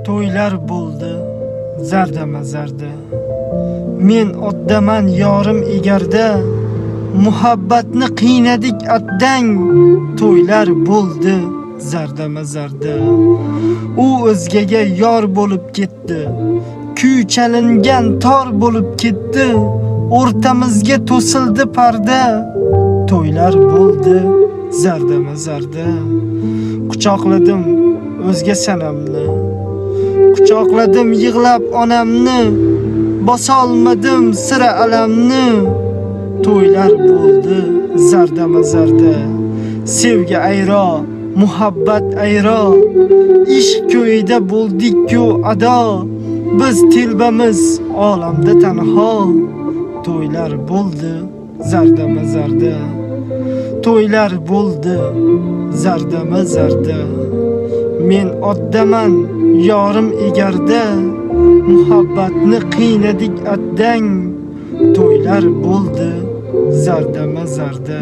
To'ylar bo'ldi zarda-mazarda. Men otdaman yorim egarda, muhabbatni qiynadik atdang. To'ylar bo'ldi zarda-mazarda. U o'zgaga yor bo'lib ketdi, kuy chalingan tor bo'lib ketdi. O'rtamizga to'sildi parda. To'ylar bo'ldi zarda-mazarda. Quchoqladim o'zga sanamni, quchoqladim yig'lab onamni, bosolmadim sira alamni. To'ylar bo'ldi zarda-mazarda. Sevgi ayro, muhabbat ayro, ishq ko'yida bo'ldik-ku ado. Biz telbamiz olamda tanho. To'ylar bo'ldi zarda-mazarda. To'ylar bo'ldi zarda-mazarda. Men oddaman yorim egarda, muhabbatni qiynadik atdang. To'ylar bo'ldi zarda-mazarda.